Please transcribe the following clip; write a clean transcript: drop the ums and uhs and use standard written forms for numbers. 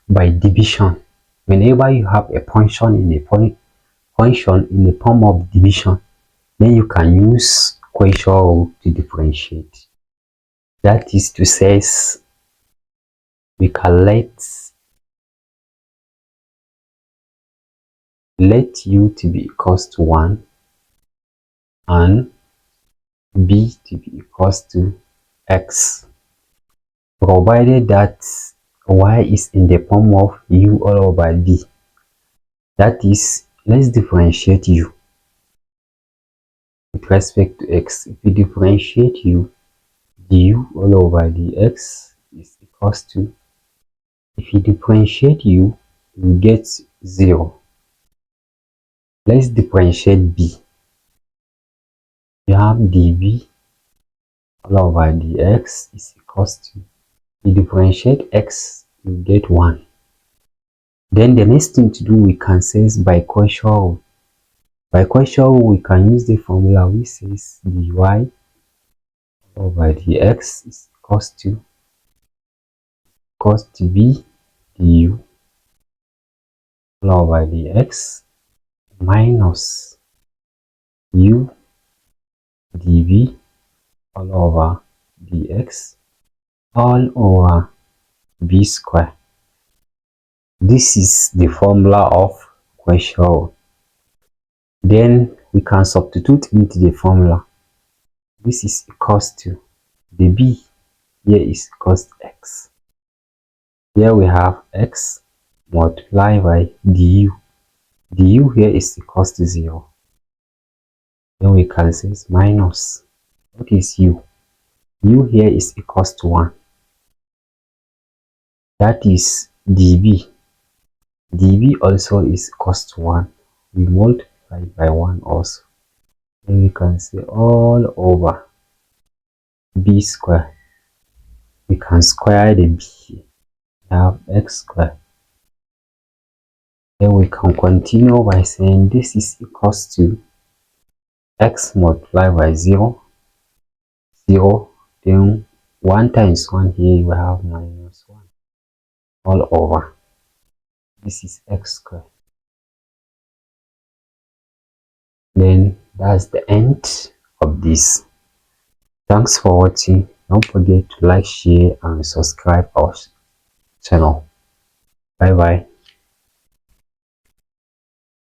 by division. Whenever you have a function in a function in the form of division, then you can use quotient rule to differentiate. That is to say, we can let u to be equals to 1 and b to be equals to x, provided that y is in the form of u all over b. That is, let's differentiate u with respect to x. If we differentiate u, du all over dx is equals to, if you differentiate u, you get 0. Let's differentiate b. You have db all over dx is equals to, you differentiate x, you get 1. Then the next thing to do, we can say is by quotient rule. By quotient rule, we can use the formula which says dy over dx is equals to b du all over dx minus u db all over dx all over b square. This is the formula of quotient rule. Then we can substitute into the formula. This is equals to, the b here is equals to x. Here we have x multiplied by du. Du here is equals to 0. Then we can say minus, what is u? U here is equals to 1. That is db. db also is equals to 1. We multiply by 1 also. Then we can say all over b square. We can square the b. We have x squared. Then we can continue by saying this is equals to x multiplied by 0, 0, then 1 times 1 here, you have minus 1 all over. This is x squared. Then that's the end of this. Thanks for watching. Don't forget to like, share and subscribe our channel. Bye bye.